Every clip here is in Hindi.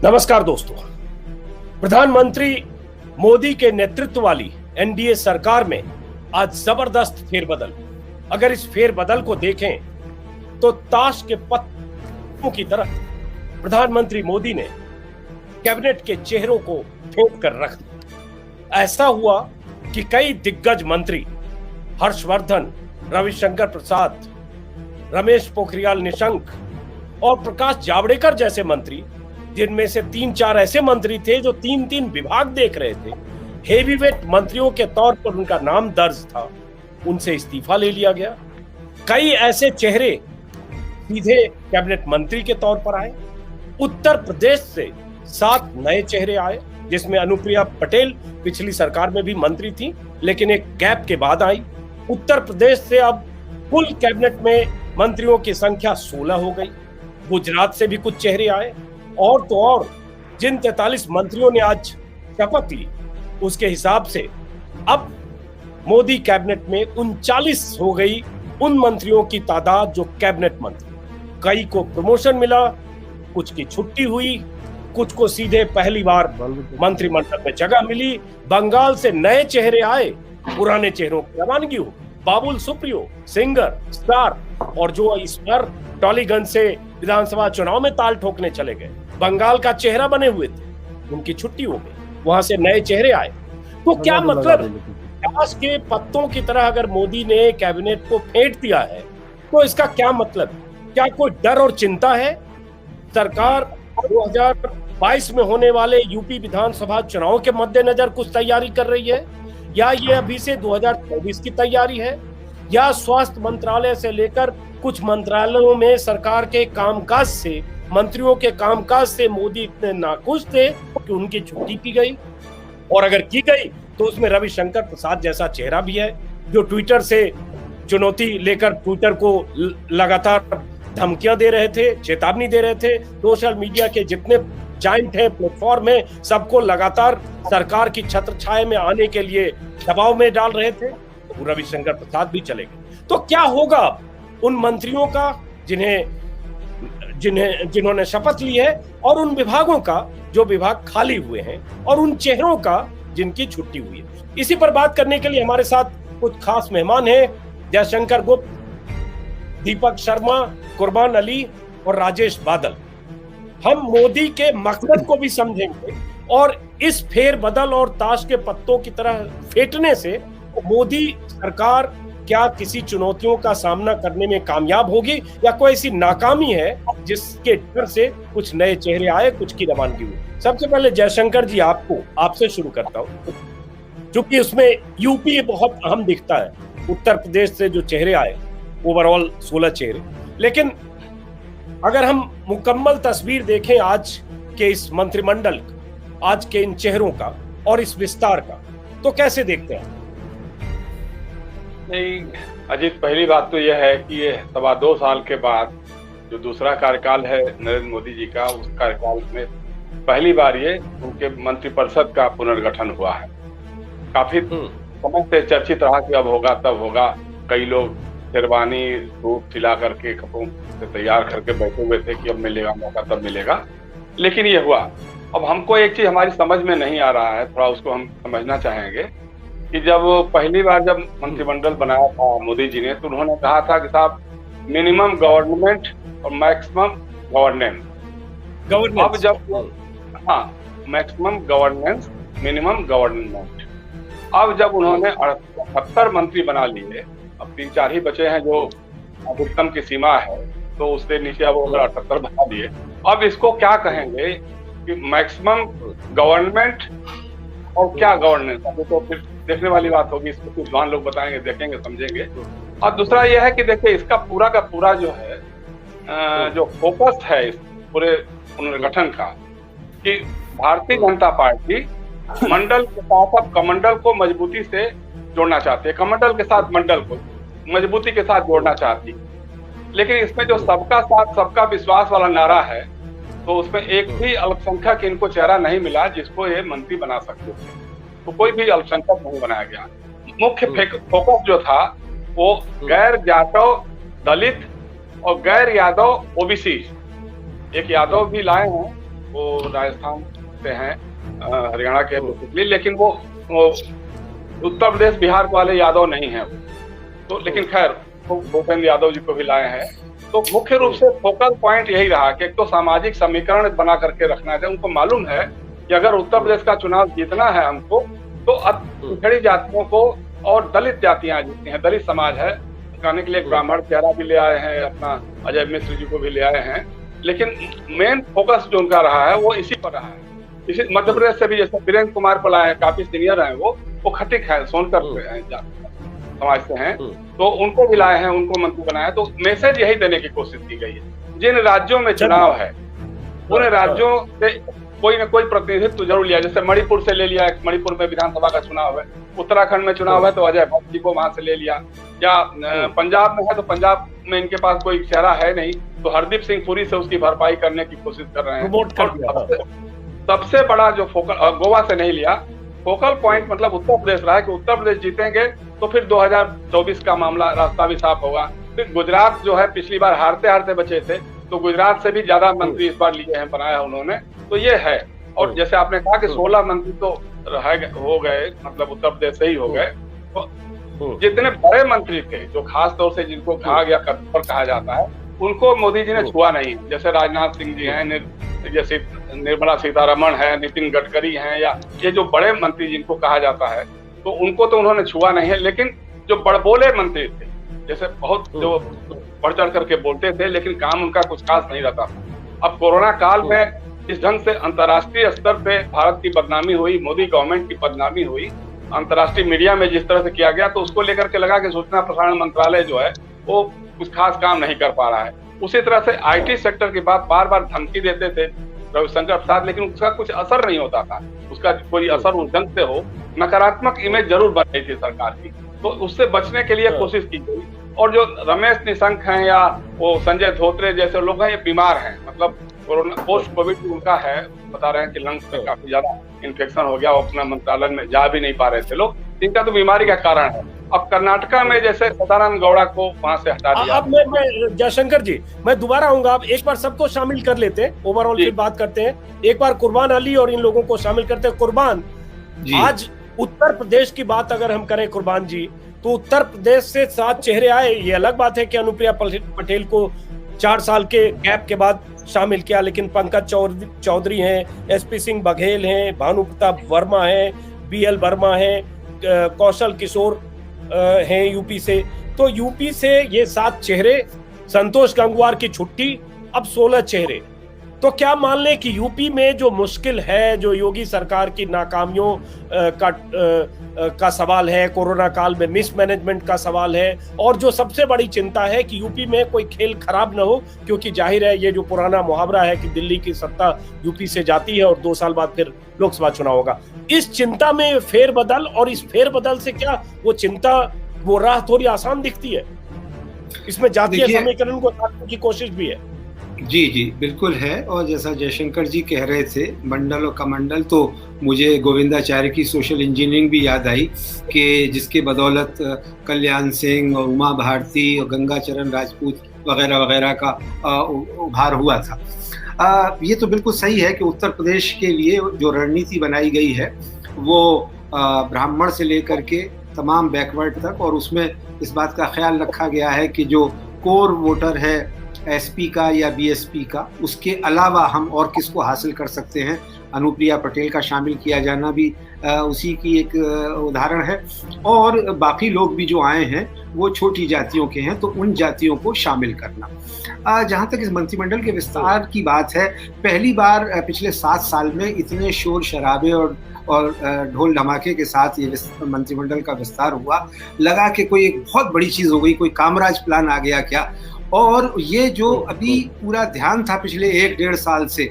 नमस्कार दोस्तों। प्रधानमंत्री मोदी के नेतृत्व वाली एनडीए सरकार में आज जबरदस्त फेरबदल। अगर इस फेरबदल को देखें तो ताश के पत्तों की तरह प्रधानमंत्री मोदी ने कैबिनेट के चेहरों को फेंक कर रख दिया। ऐसा हुआ कि कई दिग्गज मंत्री हर्षवर्धन, रविशंकर प्रसाद, रमेश पोखरियाल निशंक और प्रकाश जावड़ेकर जैसे मंत्री, जिनमें से 3-4 ऐसे मंत्री थे जो 3-3 विभाग देख रहे थे, हेवीवेट मंत्रियों के तौर पर उनका नाम दर्ज था, उनसे इस्तीफा ले लिया गया। कई ऐसे चेहरे सीधे कैबिनेट मंत्री के तौर पर आए। उत्तर प्रदेश से 7 नए चेहरे आए, जिसमें अनुप्रिया पटेल पिछली सरकार में भी मंत्री थी, लेकिन एक गैप के बाद आई। उत्तर प्रदेश से अब कुल कैबिनेट में मंत्रियों की संख्या 16 हो गई। गुजरात से भी कुछ चेहरे आए और तो और जिन 43 मंत्रियों ने आज शपथ ली, उसके हिसाब से अब मोदी कैबिनेट में 39 हो गई उन मंत्रियों की तादाद जो कैबिनेट मंत्री। कई को प्रमोशन मिला, कुछ की छुट्टी हुई, कुछ को सीधे पहली बार मंत्रिमंडल में जगह मिली। बंगाल से नए चेहरे आए, पुराने चेहरों की रवानगी हो। बाबुल सुप्रियो, सिंगर, स्टार, और जो इस बार टॉलीगंज से विधानसभा चुनाव में ताल ठोकने चले गए, बंगाल का चेहरा बने हुए थे, उनकी छुट्टी हो गई, वहां से नए चेहरे आए। तो क्या मतलब, ताश के पत्तों की तरह अगर मोदी ने कैबिनेट को फेंट दिया है तो इसका क्या मतलब? क्या कोई डर और चिंता है? सरकार 2022 में होने वाले यूपी विधानसभा चुनाव के मद्देनजर कुछ तैयारी कर रही है, या ये अभी से 2024 की तैयारी है, या स्वास्थ्य मंत्रालय से लेकर कुछ मंत्रालयों में सरकार के कामकाज से, मंत्रियों के कामकाज से मोदी इतने नाखुश थे कि उनकी छुट्टी की गई? और अगर की गई तो उसमें रविशंकर प्रसाद जैसा चेहरा भी है, जो ट्विटर से चुनौती लेकर ट्विटर को लगातार धमकियां दे रहे थे, चेतावनी दे रहे थे। सोशल मीडिया के जितने जाइंट है, प्लेटफॉर्म है, सबको लगातार सरकार की छत्र छाया में आने के लिए दबाव में डाल रहे थे। तो रविशंकर प्रसाद भी चले गए। तो क्या होगा उन मंत्रियों का जिन्होंने शपथ ली है, और उन विभागों का जो विभाग खाली हुए हैं, और उन चेहरों का जिनकी छुट्टी हुई है? इसी पर बात करने के लिए हमारे साथ कुछ खास मेहमान हैं। जयशंकर गुप्त, दीपक शर्मा, कुर्बान अली और राजेश बादल। हम मोदी के मकसद को भी समझेंगे और इस फेरबदल और ताश के पत्तों की तरह फेंटने से मोदी सरकार क्या किसी चुनौतियों का सामना करने में कामयाब होगी, या कोई ऐसी नाकामी है जिसके डर से कुछ नए चेहरे आए, कुछ की रवानगी हुई? सबसे पहले जयशंकर जी, आपसे शुरू करता हूँ, क्योंकि उसमें यूपी बहुत अहम दिखता है। उत्तर प्रदेश से जो चेहरे आए, ओवरऑल 16 चेहरे, लेकिन अगर हम मुकम्मल तस्वीर देखें आज के इस मंत्रिमंडल, आज के इन चेहरों का और इस विस्तार का, तो कैसे देखते हैं? नहीं अजीत, पहली बात तो यह है कि ये 2.25 साल के बाद जो दूसरा कार्यकाल है नरेंद्र मोदी जी का, उस कार्यकाल में पहली बार ये उनके मंत्रिपरिषद का पुनर्गठन हुआ है। काफी समय से चर्चित रहा कि अब होगा तब होगा। कई लोग शेरवानी सूट सिला करके, कपड़ों से तैयार करके बैठे हुए थे कि अब मिलेगा मौका तब मिलेगा, लेकिन ये हुआ। अब हमको एक चीज हमारी समझ में नहीं आ रहा है, थोड़ा उसको हम समझना चाहेंगे कि जब पहली बार जब मंत्रिमंडल बनाया था मोदी जी ने, तो उन्होंने कहा था कि साहब मिनिमम गवर्नमेंट और मैक्सिमम गवर्नेंस। अब जब मैक्सिमम गवर्नेंस, मिनिमम गवर्नमेंट, अब जब उन्होंने 78 मंत्री बना लिए, अब 3-4 ही बचे हैं जो अधिकतम की सीमा है, तो उससे नीचे अब 78 बना दिए। अब इसको क्या कहेंगे कि मैक्सिमम गवर्नमेंट और क्या गवर्नेंस? तो फिर देखने वाली बात होगी, इसको कुछ विद्वान लोग बताएंगे, देखेंगे, समझेंगे। और दूसरा यह है कि देखिए, इसका पूरा का पूरा जो है जो फोकस है इस पूरे पुनर्गठन का, कि भारतीय जनता पार्टी मंडल के साथ अब कमंडल को मजबूती से जोड़ना चाहती है, कमंडल के साथ मंडल को मजबूती के साथ जोड़ना चाहती है। लेकिन इसमें जो सबका साथ सबका विश्वास वाला नारा है, तो उसमें एक भी अल्पसंख्यक इनको चेहरा नहीं मिला जिसको ये मंत्री बना सकते थे। तो कोई भी अल्पसंख्यक नहीं बनाया गया। मुख्य फोकस जो था वो गैर जाटव, दलित और गैर यादव ओबीसी, एक यादव भी लाए हैं वो राजस्थान से हैं, हरियाणा के बेसिकली, लेकिन वो उत्तर प्रदेश बिहार वाले यादव नहीं हैं वो। तो लेकिन खैर वो भूपेंद्र यादव जी को भी लाए हैं। तो मुख्य रूप से फोकल पॉइंट यही रहा कि एक तो सामाजिक समीकरण बना करके रखना है। उनको मालूम है कि अगर उत्तर प्रदेश का चुनाव जीतना है हमको, तो पिछड़ी जातियों को और दलित जातियां जीतती हैं, दलित समाज है, कहने के लिए एक ब्राह्मण चेहरा भी ले आए हैं, अपना अजय मिश्र जी को भी ले आए हैं। लेकिन मेन फोकस जो उनका रहा है वो इसी पर रहा है। इसी मध्य प्रदेश से भी जैसे वीरेंद्र कुमार को लाए हैं, काफी सीनियर हैं वो खटिक है, सोनकर समाज से हैं, तो उनको भी लाए हैं, उनको मंत्री बनाया। तो मैसेज यही देने की कोशिश की गई है, जिन राज्यों में चुनाव है उन राज्यों से कोई न कोई प्रतिनिधित्व जरूर लिया। जैसे मणिपुर से ले लिया, मणिपुर में विधानसभा का चुनाव है, उत्तराखंड में चुनाव है तो अजय भट्ट जी को वहां से ले लिया, या पंजाब में है तो पंजाब में इनके पास कोई चेहरा है नहीं, तो हरदीप सिंह पुरी से उसकी भरपाई करने की कोशिश कर रहे हैं। सबसे बड़ा जो फोकल, गोवा से नहीं लिया, फोकल पॉइंट मतलब उत्तर प्रदेश रहा है कि उत्तर प्रदेश जीतेंगे तो फिर 2024 का मामला रास्ता भी साफ होगा। फिर गुजरात जो है पिछली बार हारते हारते बचे थे, तो गुजरात से भी ज्यादा मंत्री इस बार लिए हैं, बनाया उन्होंने, तो ये है। और जैसे आपने कहा कि 16 मंत्री तो हो गए, मतलब उत्तर प्रदेश से ही हो गए, तो जितने बड़े मंत्री थे जो खास तौर से जिनको घाघ या कत्पर कहा जाता है, उनको मोदी जी ने छुआ नहीं। जैसे राजनाथ सिंह जी हैं, जैसे निर्मला सीतारमण है, नितिन गडकरी हैं, या ये जो बड़े मंत्री जिनको कहा जाता है, तो उनको तो उन्होंने छुआ नहीं है। लेकिन जो बड़बोले मंत्री थे, जैसे बहुत जो बढ़ चढ़ करके बोलते थे लेकिन काम उनका कुछ खास नहीं रहता था। अब कोरोना काल में इस ढंग से अंतर्राष्ट्रीय स्तर पे भारत की बदनामी हुई, मोदी गवर्नमेंट की बदनामी हुई, अंतर्राष्ट्रीय मीडिया में जिस तरह से किया गया, तो उसको लेकर के लगा कि सूचना प्रसारण मंत्रालय जो है वो कुछ खास काम नहीं कर पा रहा है। उसी तरह से IT सेक्टर की बात बार बार धमकी देते थे रविशंकर प्रसाद, लेकिन उसका कुछ असर नहीं होता था। उसका कोई असर उस ढंग से हो, नकारात्मक इमेज जरूर बन रही थी सरकार की, तो उससे बचने के लिए कोशिश की गई। और जो रमेश निशंक हैं या वो संजय धोत्रे जैसे लोग हैं, ये बीमार हैं, मतलब कोरोना पोस्ट कोविड उनका है, बता रहे हैं कि लंग्स में काफी ज्यादा इन्फेक्शन हो गया, वो अपना मंत्रालय में जा भी नहीं पा रहे थे लोग, इनका तो बीमारी का कारण है। अब कर्नाटका में जैसे सदानंद गौड़ा को वहां से हटा दिया। अब मैं जयशंकर जी, मैं दोबारा आऊंगा, आप एक बार सबको शामिल कर लेते हैं, ओवरऑल फिर बात करते हैं। एक बार कुर्बान अली और इन लोगों को शामिल करते हैं। कुर्बान, आज उत्तर प्रदेश की बात अगर हम करें कुर्बान जी, तो उत्तर प्रदेश से 7 चेहरे आए। ये अलग बात है कि अनुप्रिया पटेल को 4 साल के गैप के बाद शामिल किया, लेकिन पंकज चौधरी हैं, SP सिंह बघेल हैं, भानु प्रताप वर्मा हैं, BL वर्मा हैं, कौशल किशोर हैं यूपी से। तो यूपी से ये 7 चेहरे, संतोष गंगवार की छुट्टी, अब 16 चेहरे। तो क्या मान लें कि यूपी में जो मुश्किल है, जो योगी सरकार की नाकामियों का सवाल है, कोरोना काल में मिसमैनेजमेंट का सवाल है, और जो सबसे बड़ी चिंता है कि यूपी में कोई खेल खराब ना हो, क्योंकि जाहिर है ये जो पुराना मुहावरा है कि दिल्ली की सत्ता यूपी से जाती है और 2 साल बाद फिर लोकसभा चुनाव होगा। इस चिंता में फेरबदल, और इस फेरबदल से क्या वो चिंता, वो राह थोड़ी आसान दिखती है? इसमें जातीय समीकरण को हटाने की कोशिश भी है। जी बिल्कुल है। और जैसा जयशंकर जी कह रहे थे, मंडल और कमंडल, तो मुझे गोविंदाचार्य की सोशल इंजीनियरिंग भी याद आई कि जिसके बदौलत कल्याण सिंह और उमा भारती और गंगाचरण राजपूत वगैरह वगैरह का उभार हुआ था। ये तो बिल्कुल सही है कि उत्तर प्रदेश के लिए जो रणनीति बनाई गई है वो ब्राह्मण से लेकर के तमाम बैकवर्ड तक, और उसमें इस बात का ख्याल रखा गया है कि जो कोर वोटर है SP का या BSP का, उसके अलावा हम और किसको हासिल कर सकते हैं। अनुप्रिया पटेल का शामिल किया जाना भी उसी की एक उदाहरण है। और बाकी लोग भी जो आए हैं वो छोटी जातियों के हैं, तो उन जातियों को शामिल करना। जहाँ तक इस मंत्रिमंडल के विस्तार की बात है, पहली बार पिछले 7 साल में इतने शोर शराबे और ढोल धमाके के साथ ये मंत्रिमंडल का विस्तार हुआ। लगा कि कोई एक बहुत बड़ी चीज़ हो गई, कोई कामराज प्लान आ गया क्या। और ये जो अभी पूरा ध्यान था पिछले 1-1.5 साल से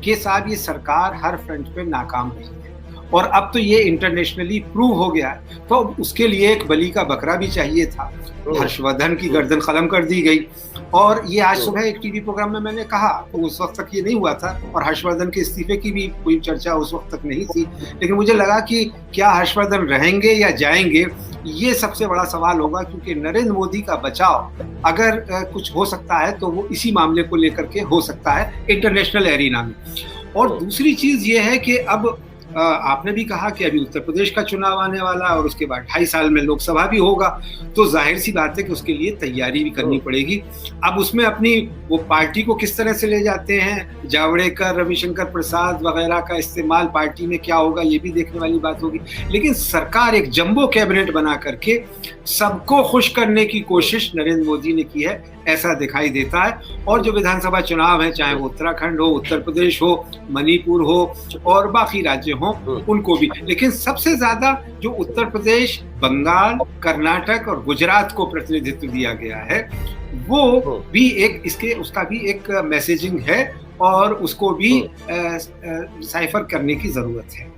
कि साहब ये सरकार हर फ्रंट पे नाकाम रही है, और अब तो ये इंटरनेशनली प्रूव हो गया है, तो उसके लिए एक बलि का बकरा भी चाहिए था। हर्षवर्धन की गर्दन कलम कर दी गई। और ये आज सुबह एक टीवी प्रोग्राम में मैंने कहा, तो उस वक्त तक ये नहीं हुआ था, और हर्षवर्धन के इस्तीफे की भी कोई चर्चा उस वक्त तक नहीं थी, लेकिन मुझे लगा कि क्या हर्षवर्धन रहेंगे या जाएंगे, ये सबसे बड़ा सवाल होगा। क्योंकि नरेंद्र मोदी का बचाव अगर कुछ हो सकता है तो वो इसी मामले को लेकर के हो सकता है इंटरनेशनल एरिना में। और दूसरी चीज ये है कि अब आपने भी कहा कि अभी उत्तर प्रदेश का चुनाव आने वाला है और उसके बाद 2.5 साल में लोकसभा भी होगा, तो जाहिर सी बात है कि उसके लिए तैयारी भी करनी पड़ेगी। अब उसमें अपनी वो पार्टी को किस तरह से ले जाते हैं, जावड़ेकर, रविशंकर प्रसाद वगैरह का इस्तेमाल पार्टी में क्या होगा, ये भी देखने वाली बात होगी। लेकिन सरकार एक जंबो कैबिनेट बना करके सबको खुश करने की कोशिश नरेंद्र मोदी ने की है, ऐसा दिखाई देता है। और जो विधानसभा चुनाव है, चाहे वो उत्तराखंड हो, उत्तर प्रदेश हो, मणिपुर हो और बाकी राज्य हो, उनको भी, लेकिन सबसे ज्यादा जो उत्तर प्रदेश, बंगाल, कर्नाटक और गुजरात को प्रतिनिधित्व दिया गया है, वो भी एक उसका भी एक मैसेजिंग है और उसको भी साइफर करने की जरूरत है।